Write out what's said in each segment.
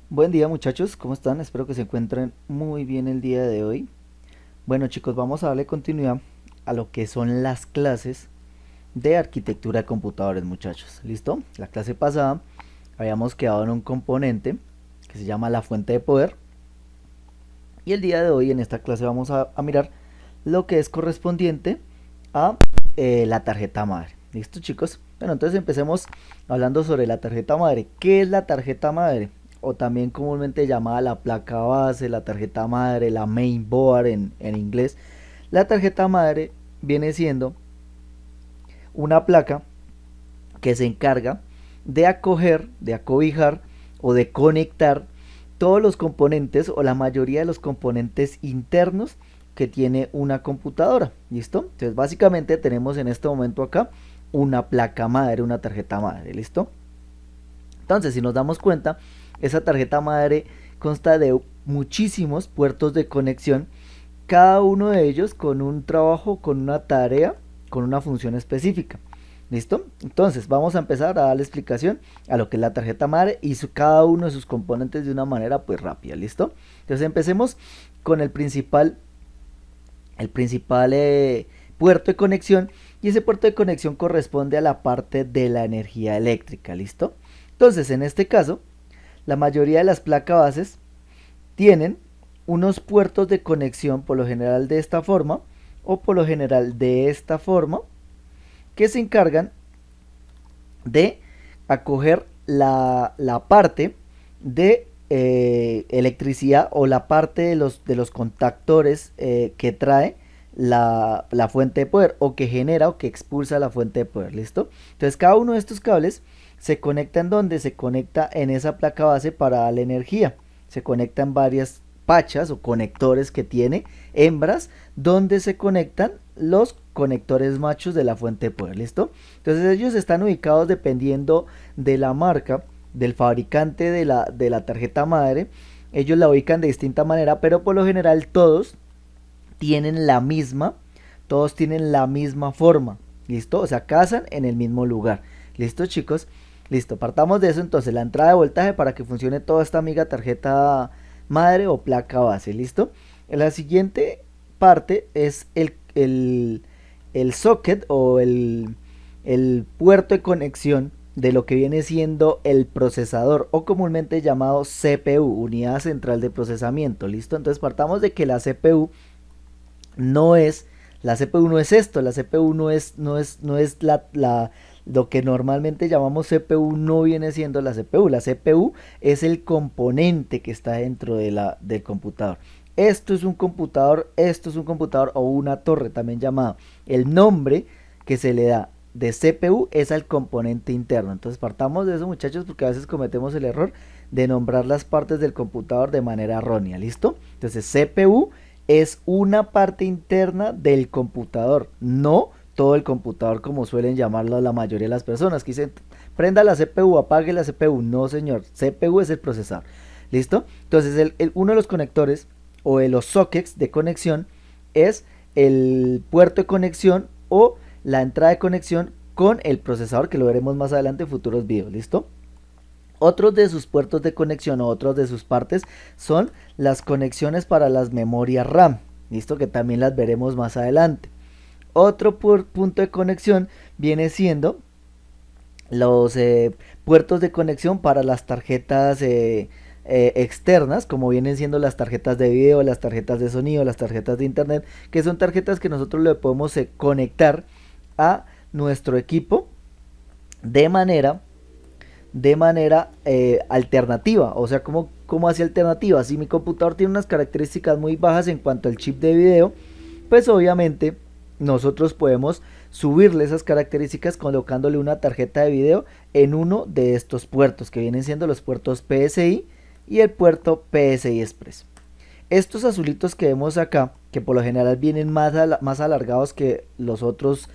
Buen día muchachos, ¿cómo están? Espero que se encuentren muy bien el día de hoy. Bueno chicos, vamos a darle continuidad a lo que son las clases de arquitectura de computadores muchachos. ¿Listo? La clase pasada habíamos quedado en un componente que se llama la fuente de poder. Y el día de hoy en esta clase vamos a mirar lo que es correspondiente a la tarjeta madre. ¿Listo chicos? Bueno, entonces empecemos hablando sobre la tarjeta madre. ¿Qué es la tarjeta madre? O también comúnmente llamada la placa base, la tarjeta madre, la main board en inglés. La tarjeta madre viene siendo una placa que se encarga de acoger, de acobijar o de conectar todos los componentes o la mayoría de los componentes internos que tiene una computadora. ¿Listo? Entonces básicamente tenemos en este momento acá una placa madre, una tarjeta madre. ¿Listo? Entonces si nos damos cuenta, esa tarjeta madre consta de muchísimos puertos de conexión, cada uno de ellos con un trabajo, con una tarea, con una función específica. ¿Listo? Entonces vamos a empezar a dar la explicación a lo que es la tarjeta madre y cada uno de sus componentes de una manera pues rápida. ¿Listo? Entonces empecemos con el principal puerto de conexión, y ese puerto de conexión corresponde a la parte de la energía eléctrica. ¿Listo? Entonces en este caso la mayoría de las placas bases tienen unos puertos de conexión, por lo general de esta forma o por lo general de esta forma, que se encargan de acoger la parte de electricidad o la parte de los contactores que trae la fuente de poder, o que genera o que expulsa la fuente de poder. ¿Listo? Entonces cada uno de estos cables se conecta en donde se conecta en esa placa base para la energía. Se conecta en varias pachas o conectores que tiene hembras, donde se conectan los conectores machos de la fuente de poder. ¿Listo? Entonces ellos están ubicados dependiendo de la marca, del fabricante de la tarjeta madre. Ellos la ubican de distinta manera, pero por lo general tienen la misma, todos tienen la misma forma. ¿Listo? O sea, casan en el mismo lugar. ¿Listo, chicos? Listo, partamos de eso. Entonces la entrada de voltaje para que funcione toda esta amiga tarjeta madre o placa base. ¿Listo? La siguiente parte es el socket o el puerto de conexión de lo que viene siendo el procesador, o comúnmente llamado CPU, unidad central de procesamiento. ¿Listo? Entonces partamos de que no es la CPU no es esto, la CPU no es lo que normalmente llamamos CPU. No viene siendo la CPU. La CPU es el componente que está dentro del computador. Esto es un computador o una torre también llamado. El nombre que se le da de CPU es al componente interno. Entonces partamos de eso muchachos, porque a veces cometemos el error de nombrar las partes del computador de manera errónea. ¿Listo? Entonces CPU es una parte interna del computador, no todo el computador como suelen llamarlo la mayoría de las personas que dicen prenda la CPU, apague la CPU. No señor, CPU es el procesador. ¿Listo? Entonces uno de los conectores o de los sockets de conexión es el puerto de conexión o la entrada de conexión con el procesador, que lo veremos más adelante en futuros videos. ¿Listo? Otros de sus puertos de conexión o otros de sus partes son las conexiones para las memorias RAM. Listo, que también las veremos más adelante. Otro punto de conexión viene siendo los puertos de conexión para las tarjetas externas, como vienen siendo las tarjetas de video, las tarjetas de sonido, las tarjetas de internet, que son tarjetas que nosotros le podemos conectar a nuestro equipo de manera alternativa. O sea, ¿cómo hace alternativa? Si mi computador tiene unas características muy bajas en cuanto al chip de video, pues obviamente nosotros podemos subirle esas características colocándole una tarjeta de video en uno de estos puertos, que vienen siendo los puertos PSI y el puerto PSI Express. Estos azulitos que vemos acá, que por lo general vienen más alargados que los otros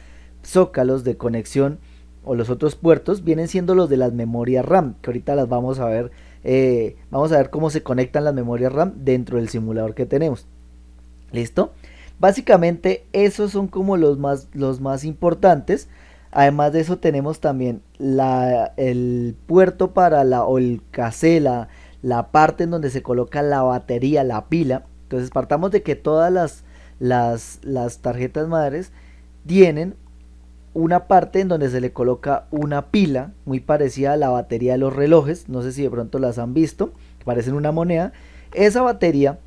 zócalos de conexión o los otros puertos, vienen siendo los de las memorias RAM, que ahorita las vamos a ver. Vamos a ver cómo se conectan las memorias RAM dentro del simulador que tenemos. ¿Listo? Básicamente esos son como los más importantes. Además de eso tenemos también el puerto para o el cassette, la parte en donde se coloca la batería, la pila. Entonces partamos de que todas las tarjetas madres tienen una parte en donde se le coloca una pila muy parecida a la batería de los relojes, no sé si de pronto las han visto, parecen una moneda. Esa batería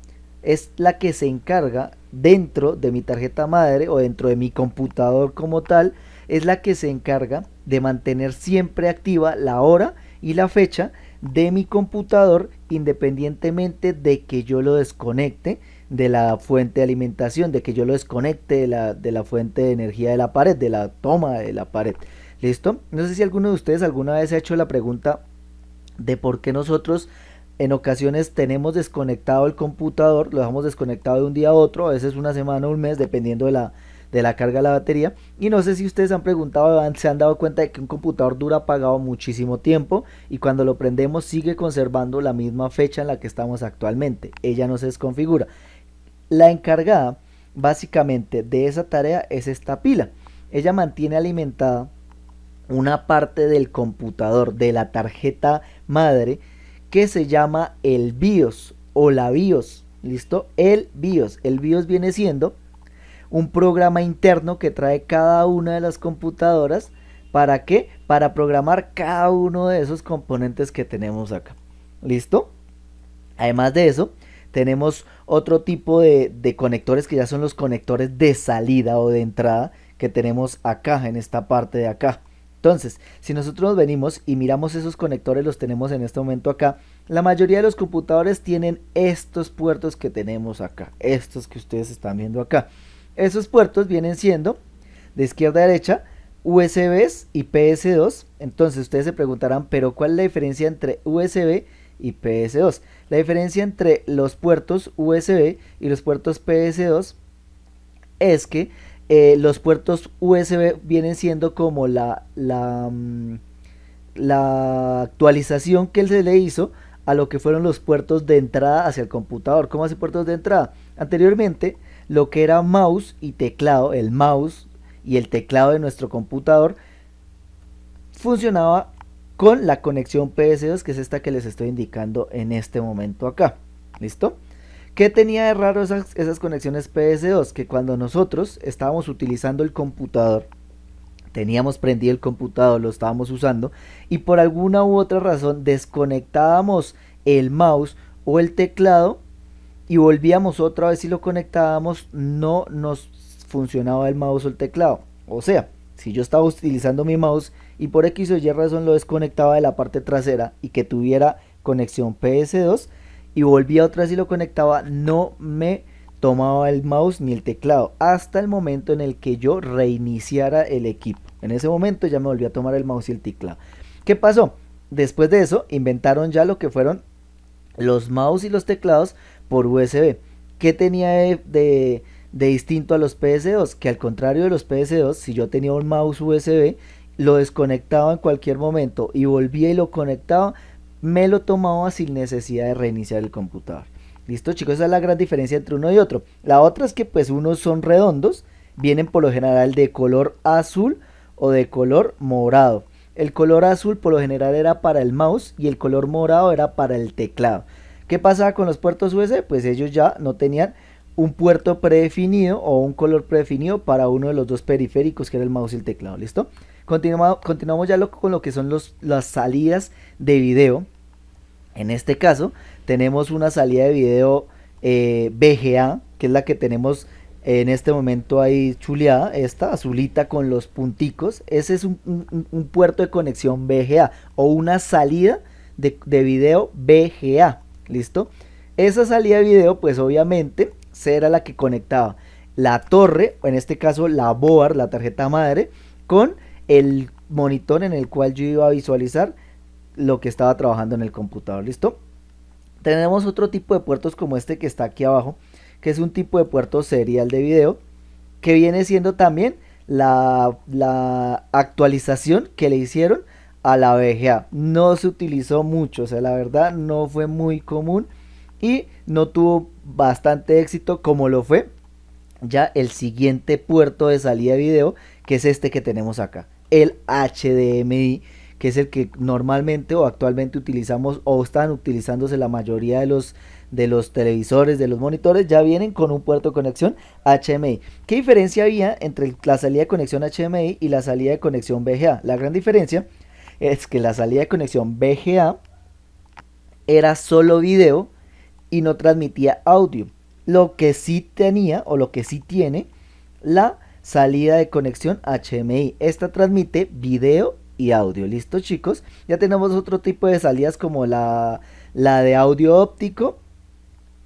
es la que se encarga dentro de mi tarjeta madre o dentro de mi computador como tal, es la que se encarga de mantener siempre activa la hora y la fecha de mi computador, independientemente de que yo lo desconecte de la fuente de alimentación, de que yo lo desconecte de la fuente de energía de la pared, de la toma de la pared. ¿Listo? No sé si alguno de ustedes alguna vez se ha hecho la pregunta de por qué nosotros en ocasiones tenemos desconectado el computador, lo dejamos desconectado de un día a otro, a veces una semana o un mes, dependiendo de la carga de la batería. Y no sé si ustedes han preguntado, se han dado cuenta de que un computador dura apagado muchísimo tiempo y cuando lo prendemos sigue conservando la misma fecha en la que estamos actualmente. Ella no se desconfigura. La encargada básicamente de esa tarea es esta pila. Ella mantiene alimentada una parte del computador, de la tarjeta madre, que se llama el BIOS o la BIOS. ¿Listo? El BIOS. El BIOS viene siendo un programa interno que trae cada una de las computadoras. ¿Para qué? Para programar cada uno de esos componentes que tenemos acá. ¿Listo? Además de eso, tenemos otro tipo de conectores que ya son los conectores de salida o de entrada que tenemos acá en esta parte de acá. Entonces, si nosotros venimos y miramos esos conectores, los tenemos en este momento acá. La mayoría de los computadores tienen estos puertos que tenemos acá, estos que ustedes están viendo acá. Esos puertos vienen siendo de izquierda a derecha USBs y PS2. Entonces ustedes se preguntarán, pero ¿cuál es la diferencia entre USB y PS2? La diferencia entre los puertos USB y los puertos PS2 es que los puertos USB vienen siendo como la actualización que se le hizo a lo que fueron los puertos de entrada hacia el computador. ¿Cómo hace puertos de entrada? Anteriormente, lo que era mouse y teclado, el mouse y el teclado de nuestro computador, funcionaba con la conexión PS2, que es esta que les estoy indicando en este momento acá. ¿Listo? ¿Qué tenía de raro esas conexiones PS2? Que cuando nosotros estábamos utilizando el computador, teníamos prendido el computador, lo estábamos usando, y por alguna u otra razón desconectábamos el mouse o el teclado y volvíamos otra vez y lo conectábamos, no nos funcionaba el mouse o el teclado. O sea, si yo estaba utilizando mi mouse y por X o Y razón lo desconectaba de la parte trasera y que tuviera conexión PS2 y volvía otra vez y lo conectaba, no me tomaba el mouse ni el teclado hasta el momento en el que yo reiniciara el equipo. En ese momento ya me volví a tomar el mouse y el teclado. ¿Qué pasó? Después de eso inventaron ya lo que fueron los mouse y los teclados por USB. ¿Qué tenía de distinto a los PS2? Que al contrario de los PS2, si yo tenía un mouse USB, lo desconectaba en cualquier momento y volvía y lo conectaba, me lo tomaba sin necesidad de reiniciar el computador. ¿Listo, chicos? Esa es la gran diferencia entre uno y otro. La otra es que pues unos son redondos, vienen por lo general de color azul o de color morado. El color azul por lo general era para el mouse y el color morado era para el teclado. ¿Qué pasaba con los puertos USB? Pues ellos ya no tenían un puerto predefinido o un color predefinido para uno de los dos periféricos, que era el mouse y el teclado. ¿Listo? Continuamos ya con lo que son las salidas de video. En este caso tenemos una salida de video VGA, que es la que tenemos en este momento ahí chuleada, esta azulita con los punticos. Ese es un puerto de conexión VGA o una salida de video VGA. ¿Listo? Esa salida de video pues obviamente será la que conectaba la torre, o en este caso la board, la tarjeta madre, con el monitor en el cual yo iba a visualizar lo que estaba trabajando en el computador. ¿Listo? Tenemos otro tipo de puertos como este que está aquí abajo, que es un tipo de puerto serial de video, que viene siendo también la actualización que le hicieron a la VGA. No se utilizó mucho, o sea, la verdad no fue muy común y no tuvo bastante éxito como lo fue ya el siguiente puerto de salida de video, que es este que tenemos acá, el HDMI, que es el que normalmente o actualmente utilizamos o están utilizándose la mayoría de los televisores, de los monitores, ya vienen con un puerto de conexión HDMI. ¿Qué diferencia había entre la salida de conexión HDMI y la salida de conexión VGA? La gran diferencia es que la salida de conexión VGA era solo video y no transmitía audio. Lo que sí tenía o lo que sí tiene la salida de conexión HDMI. Esta transmite video y audio. ¿Listo, chicos? Ya tenemos otro tipo de salidas como la de audio óptico.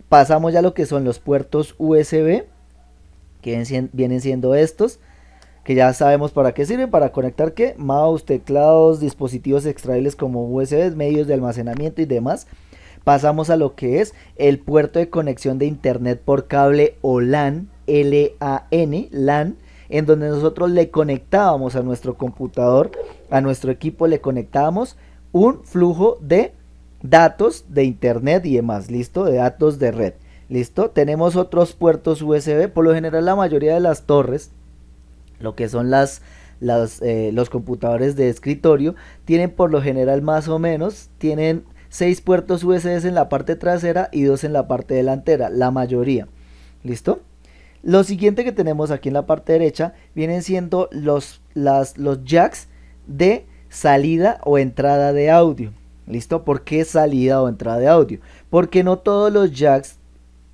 Pasamos ya a lo que son los puertos USB, que vienen siendo estos, que ya sabemos para qué sirven, para conectar ¿qué? Mouse, teclados, dispositivos extraíbles como USB, medios de almacenamiento y demás. Pasamos a lo que es el puerto de conexión de internet por cable o LAN, LAN, en donde nosotros le conectábamos a nuestro computador, a nuestro equipo le conectábamos un flujo de datos de internet y demás, listo, de datos de red, listo. Tenemos otros puertos USB, por lo general la mayoría de las torres, lo que son los computadores de escritorio, tienen por lo general más o menos, tienen 6 puertos USB en la parte trasera y 2 en la parte delantera, la mayoría, listo. Lo siguiente que tenemos aquí en la parte derecha vienen siendo los jacks de salida o entrada de audio. ¿Listo? ¿Por qué salida o entrada de audio? Porque no todos los jacks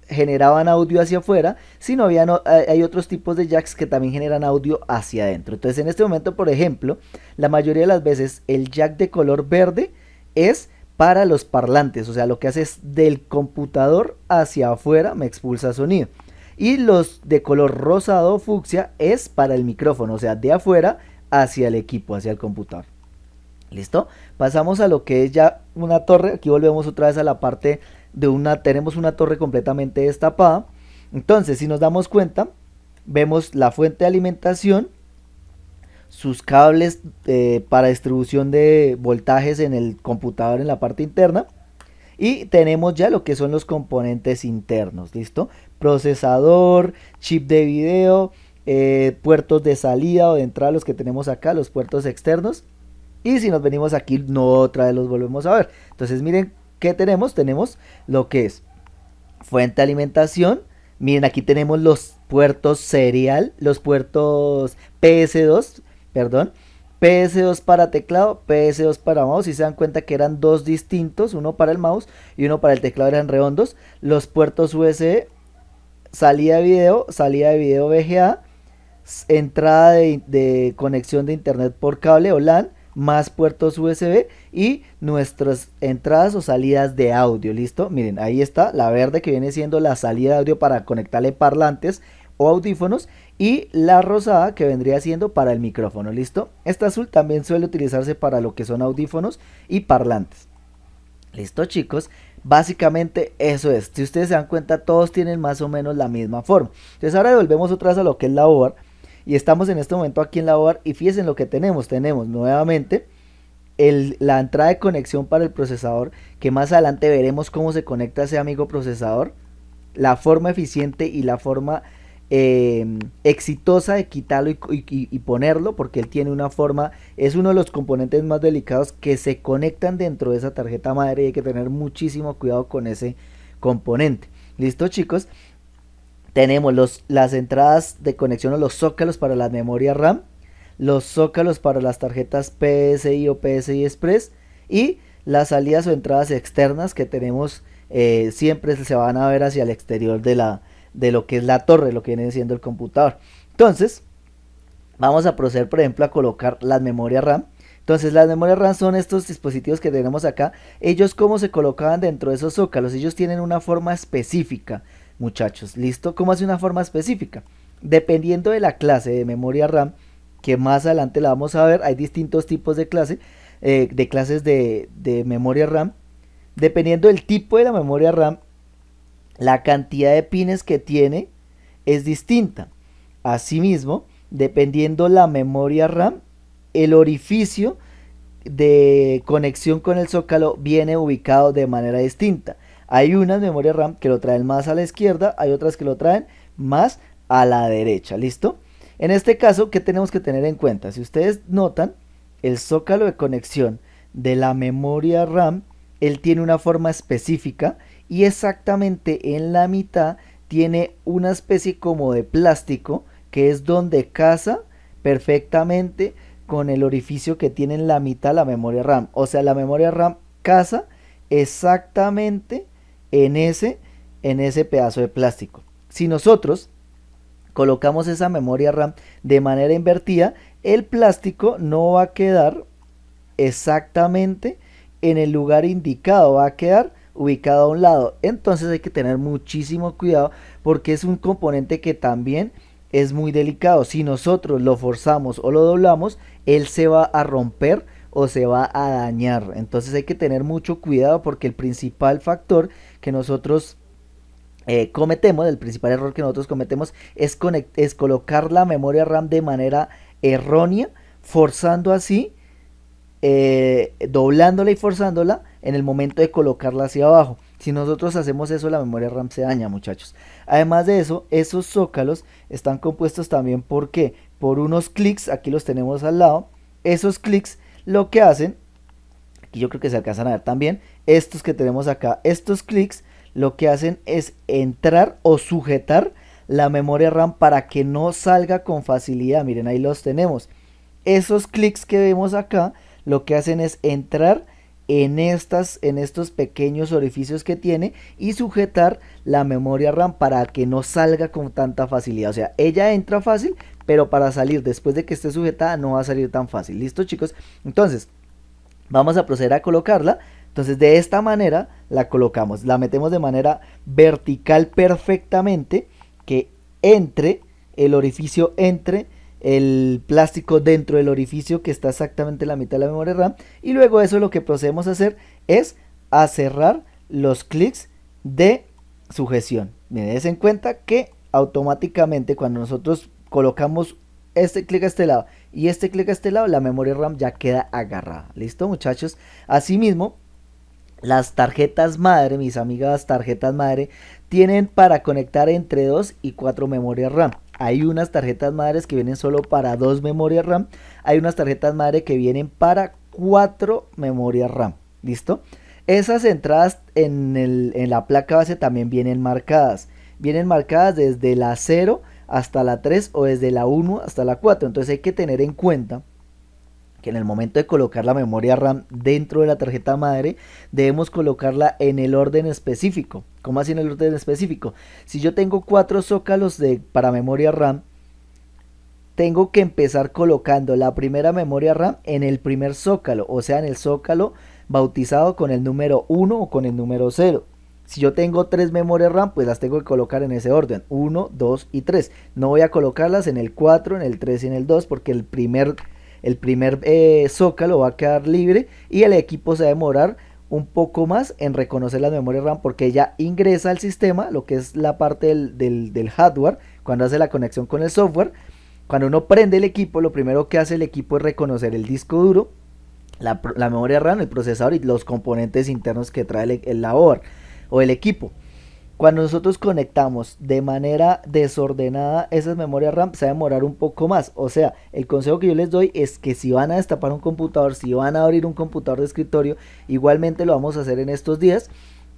generaban audio hacia afuera, sino hay otros tipos de jacks que también generan audio hacia adentro. Entonces en este momento, por ejemplo, la mayoría de las veces el jack de color verde es para los parlantes, o sea, lo que hace es del computador hacia afuera me expulsa sonido. Y los de color rosado o fucsia es para el micrófono, o sea, de afuera hacia el equipo, hacia el computador. ¿Listo? Pasamos a lo que es ya una torre. Aquí volvemos otra vez a la parte de tenemos una torre completamente destapada. Entonces, si nos damos cuenta, vemos la fuente de alimentación, sus cables para distribución de voltajes en el computador en la parte interna. Y tenemos ya lo que son los componentes internos, ¿listo? Procesador, chip de video, puertos de salida o de entrada, los que tenemos acá, los puertos externos. Y si nos venimos aquí, no otra vez los volvemos a ver. Entonces miren qué tenemos. Tenemos lo que es fuente de alimentación. Miren, aquí tenemos los puertos serial, los puertos PS2, perdón. PS2 para teclado, PS2 para mouse. Si se dan cuenta que eran dos distintos, uno para el mouse y uno para el teclado, eran redondos. Los puertos USB, salida de video VGA, entrada de conexión de internet por cable o LAN, más puertos USB y nuestras entradas o salidas de audio. ¿Listo? Miren, ahí está la verde, que viene siendo la salida de audio para conectarle parlantes o audífonos, y la rosada, que vendría siendo para el micrófono. ¿Listo? Esta azul también suele utilizarse para lo que son audífonos y parlantes. ¿Listo, chicos? Básicamente eso es. Si ustedes se dan cuenta, todos tienen más o menos la misma forma. Entonces ahora devolvemos otra vez a lo que es la board. Y estamos en este momento aquí en la board y fíjense en lo que tenemos. Tenemos nuevamente la entrada de conexión para el procesador, que más adelante veremos cómo se conecta ese amigo procesador. La forma eficiente y la forma exitosa de quitarlo y ponerlo, porque él tiene una forma, es uno de los componentes más delicados que se conectan dentro de esa tarjeta madre y hay que tener muchísimo cuidado con ese componente. ¿Listo, chicos? Tenemos las entradas de conexión o los zócalos para la memoria RAM, los zócalos para las tarjetas PSI o PSI Express y las salidas o entradas externas que tenemos, siempre se van a ver hacia el exterior de lo que es la torre, lo que viene siendo el computador. Entonces vamos a proceder, por ejemplo, a colocar las memorias RAM. Entonces las memorias RAM son estos dispositivos que tenemos acá. Ellos, cómo se colocaban dentro de esos zócalos, ellos tienen una forma específica, muchachos. ¿Listo? ¿Cómo hace una forma específica? Dependiendo de la clase de memoria RAM, que más adelante la vamos a ver, hay distintos tipos de clases de memoria RAM. Dependiendo del tipo de la memoria RAM, la cantidad de pines que tiene es distinta. Asimismo, dependiendo la memoria RAM, el orificio de conexión con el zócalo viene ubicado de manera distinta. Hay unas memorias RAM que lo traen más a la izquierda, hay otras que lo traen más a la derecha. ¿Listo? En este caso, ¿qué tenemos que tener en cuenta? Si ustedes notan, el zócalo de conexión de la memoria RAM, él tiene una forma específica y exactamente en la mitad tiene una especie como de plástico que es donde casa perfectamente con el orificio que tiene en la mitad la memoria RAM. O sea, la memoria RAM casa exactamente en ese pedazo de plástico. Si nosotros colocamos esa memoria RAM de manera invertida, el plástico no va a quedar exactamente en el lugar indicado, va a quedar ubicado a un lado. Entonces hay que tener muchísimo cuidado porque es un componente que también es muy delicado. Si nosotros lo forzamos o lo doblamos, él se va a romper o se va a dañar. Entonces hay que tener mucho cuidado porque el principal factor que nosotros cometemos, el principal error que nosotros cometemos es colocar la memoria RAM de manera errónea, forzando así, doblándola y forzándola en el momento de colocarla hacia abajo. Si nosotros hacemos eso, la memoria RAM se daña, muchachos. Además de eso, esos zócalos están compuestos también por unos clics, aquí los tenemos al lado. Esos clics lo que hacen, aquí yo creo que se alcanzan a ver también, estos que tenemos acá, estos clics lo que hacen es entrar o sujetar la memoria RAM para que no salga con facilidad. Miren, ahí los tenemos. Esos clics que vemos acá lo que hacen es entrar en estos pequeños orificios que tiene y sujetar la memoria RAM para que no salga con tanta facilidad. O sea, ella entra fácil, pero para salir después de que esté sujetada no va a salir tan fácil. ¿Listo, chicos? Entonces, vamos a proceder a colocarla. Entonces de esta manera la colocamos, la metemos de manera vertical perfectamente, que entre el orificio, entre el plástico dentro del orificio que está exactamente en la mitad de la memoria RAM, y luego eso lo que procedemos a hacer es a cerrar los clics de sujeción. Miren, en cuenta que automáticamente cuando nosotros colocamos este clic a este lado y este clic a este lado, la memoria RAM ya queda agarrada. ¿Listo, muchachos? Asimismo, las tarjetas madre, mis amigas tarjetas madre, tienen para conectar entre 2 y 4 memorias RAM. Hay unas tarjetas madres que vienen solo para 2 memorias RAM. Hay unas tarjetas madre que vienen para 4 memorias RAM. ¿Listo? Esas entradas en la placa base también vienen marcadas. Vienen marcadas desde la 0 hasta la 3 o desde la 1 hasta la 4. Entonces hay que tener en cuenta que en el momento de colocar la memoria RAM dentro de la tarjeta madre, debemos colocarla en el orden específico. ¿Cómo así en el orden específico? Si yo tengo 4 zócalos para memoria RAM, tengo que empezar colocando la primera memoria RAM en el primer zócalo, o sea, en el zócalo bautizado con el número 1 o con el número 0. Si yo tengo 3 memorias RAM, pues las tengo que colocar en ese orden, 1, 2 y 3. No voy a colocarlas en el 4, en el 3 y en el 2 porque el primer zócalo va a quedar libre y el equipo se va a demorar un poco más en reconocer las memorias RAM porque ya ingresa al sistema, lo que es la parte del hardware, cuando hace la conexión con el software. Cuando uno prende el equipo, lo primero que hace el equipo es reconocer el disco duro, la memoria RAM, el procesador y los componentes internos que trae la board o el equipo. Cuando nosotros conectamos de manera desordenada esas memorias RAM, se va a demorar un poco más. O sea, el consejo que yo les doy es que si van a destapar un computador, si van a abrir un computador de escritorio, igualmente lo vamos a hacer en estos días.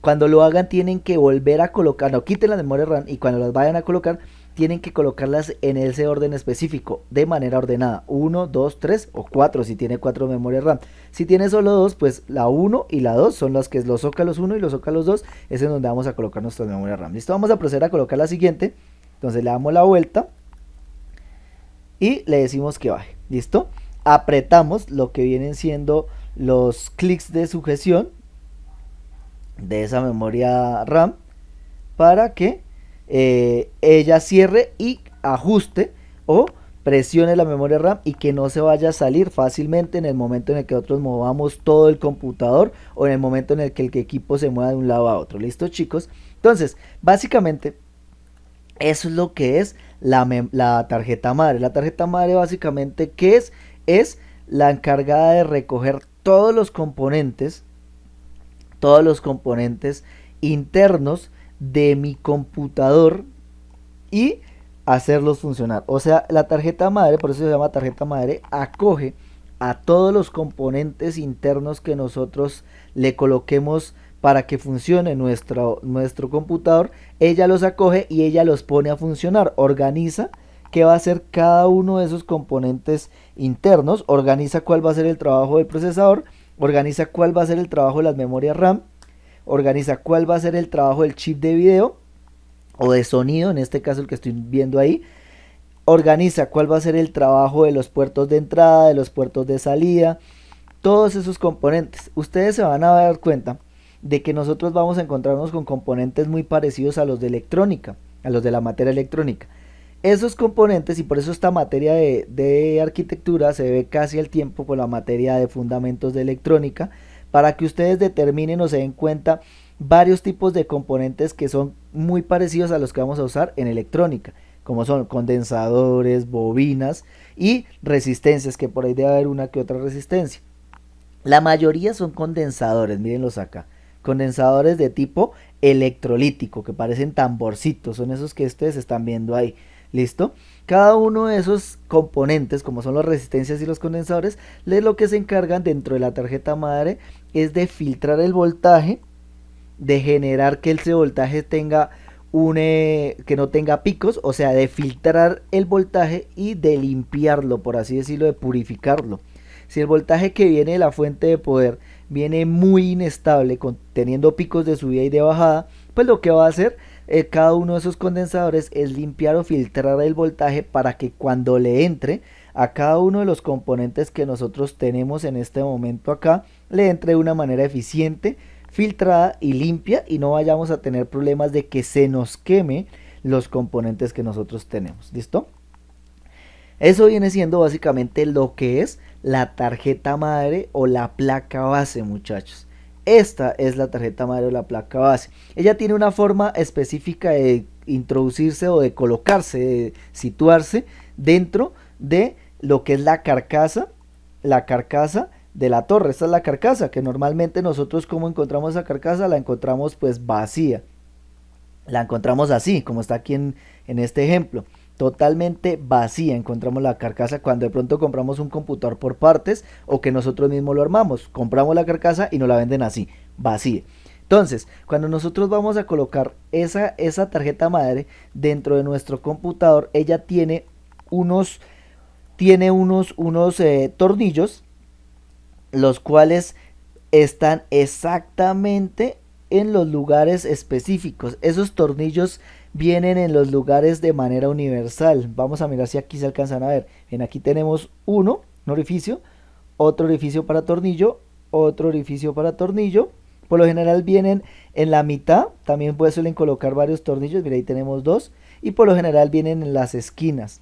Cuando lo hagan tienen que volver a colocar, no quiten las memorias RAM y cuando las vayan a colocar, tienen que colocarlas en ese orden específico, de manera ordenada, 1, 2, 3 o 4 si tiene 4 memorias RAM. Si tiene solo 2, pues la 1 y la 2 son las que es los zócalos 1 y los zócalos 2, es en donde vamos a colocar nuestras memorias RAM. Listo, vamos a proceder a colocar la siguiente, entonces le damos la vuelta y le decimos que baje. Listo, apretamos lo que vienen siendo los clics de sujeción de esa memoria RAM para que ella cierre y ajuste o presione la memoria RAM y que no se vaya a salir fácilmente en el momento en el que nosotros movamos todo el computador o en el momento en el que el equipo se mueva de un lado a otro. ¿Listo, chicos? Entonces, básicamente eso es lo que es la tarjeta madre. La tarjeta madre básicamente, ¿qué es? Es la encargada de recoger todos los componentes internos de mi computador y hacerlos funcionar. O sea, la tarjeta madre, por eso se llama tarjeta madre, acoge a todos los componentes internos que nosotros le coloquemos para que funcione nuestro computador. Ella los acoge y ella los pone a funcionar, organiza qué va a hacer cada uno de esos componentes internos, organiza cuál va a ser el trabajo del procesador, organiza cuál va a ser el trabajo de las memorias RAM, organiza cuál va a ser el trabajo del chip de video o de sonido, en este caso el que estoy viendo ahí, organiza cuál va a ser el trabajo de los puertos de entrada, de los puertos de salida, todos esos componentes. Ustedes se van a dar cuenta de que nosotros vamos a encontrarnos con componentes muy parecidos a los de electrónica, a los de la materia electrónica. Esos componentes, y por eso esta materia de arquitectura se ve casi al tiempo con la materia de fundamentos de electrónica, para que ustedes determinen o se den cuenta varios tipos de componentes que son muy parecidos a los que vamos a usar en electrónica, como son condensadores, bobinas y resistencias, que por ahí debe haber una que otra resistencia. La mayoría son condensadores, mírenlos acá, condensadores de tipo electrolítico, que parecen tamborcitos, son esos que ustedes están viendo ahí. ¿Listo? Cada uno de esos componentes, como son las resistencias y los condensadores, lo que se encargan dentro de la tarjeta madre es de filtrar el voltaje, de generar que ese voltaje tenga que no tenga picos, o sea, de filtrar el voltaje y de limpiarlo, por así decirlo, de purificarlo. Si el voltaje que viene de la fuente de poder viene muy inestable, teniendo picos de subida y de bajada, pues lo que va a hacer cada uno de esos condensadores es limpiar o filtrar el voltaje para que cuando le entre a cada uno de los componentes que nosotros tenemos en este momento acá, le entre de una manera eficiente, filtrada y limpia, y no vayamos a tener problemas de que se nos queme los componentes que nosotros tenemos. ¿Listo? Eso viene siendo básicamente lo que es la tarjeta madre o la placa base, muchachos. Esta es la tarjeta madre o la placa base. Ella tiene una forma específica de introducirse o de colocarse, de situarse dentro de lo que es la carcasa de la torre. Esta es la carcasa, que normalmente nosotros, ¿cómo encontramos esa carcasa? La encontramos pues vacía. La encontramos así, como está aquí en este ejemplo. Totalmente vacía encontramos la carcasa cuando de pronto compramos un computador por partes o que nosotros mismos lo armamos. Compramos la carcasa y nos la venden así, vacía. Entonces, cuando nosotros vamos a colocar esa tarjeta madre dentro de nuestro computador, ella tiene unos tornillos, los cuales están exactamente en los lugares específicos. Esos tornillos vienen en los lugares de manera universal. Vamos a mirar si aquí se alcanzan a ver. Bien, aquí tenemos un orificio, otro orificio para tornillo, otro orificio para tornillo. Por lo general vienen en la mitad, también suelen colocar varios tornillos. Mira, ahí tenemos dos, y por lo general vienen en las esquinas.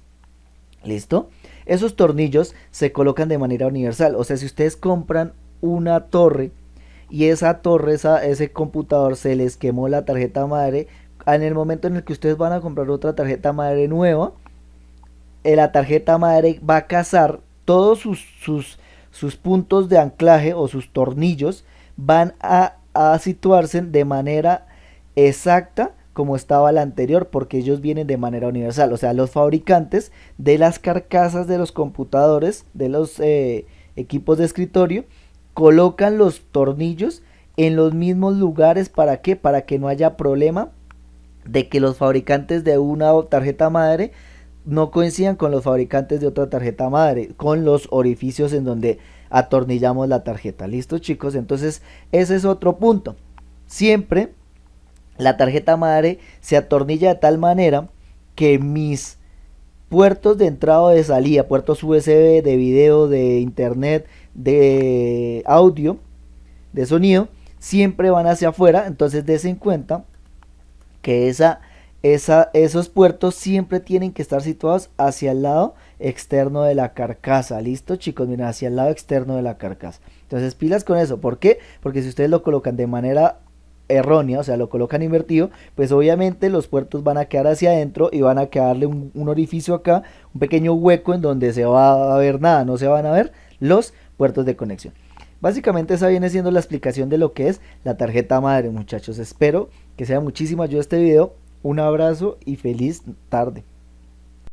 ¿Listo? Esos tornillos se colocan de manera universal. O sea, si ustedes compran una torre y esa torre, ese computador se les quemó la tarjeta madre, en el momento en el que ustedes van a comprar otra tarjeta madre nueva, la tarjeta madre va a cazar todos sus puntos de anclaje, o sus tornillos van a situarse de manera exacta como estaba la anterior, porque ellos vienen de manera universal. O sea, los fabricantes de las carcasas de los computadores, de los equipos de escritorio, colocan los tornillos en los mismos lugares. ¿Para qué? Para que no haya problema de que los fabricantes de una tarjeta madre no coincidan con los fabricantes de otra tarjeta madre, con los orificios en donde atornillamos la tarjeta. ¿Listo, chicos? Entonces ese es otro punto. Siempre la tarjeta madre se atornilla de tal manera que mis puertos de entrada o de salida, puertos USB, de video, de internet, de audio, de sonido, siempre van hacia afuera. Entonces des en cuenta que esos puertos siempre tienen que estar situados hacia el lado externo de la carcasa. ¿Listo, chicos? Miren, hacia el lado externo de la carcasa. Entonces pilas con eso. ¿Por qué? Porque si ustedes lo colocan de manera errónea, o sea, lo colocan invertido, pues obviamente los puertos van a quedar hacia adentro y van a quedarle un orificio acá, un pequeño hueco en donde se va a ver nada, no se van a ver los puertos de conexión. Básicamente esa viene siendo la explicación de lo que es la tarjeta madre, muchachos. Espero que sea muchísima ayuda este video. Un abrazo y feliz tarde.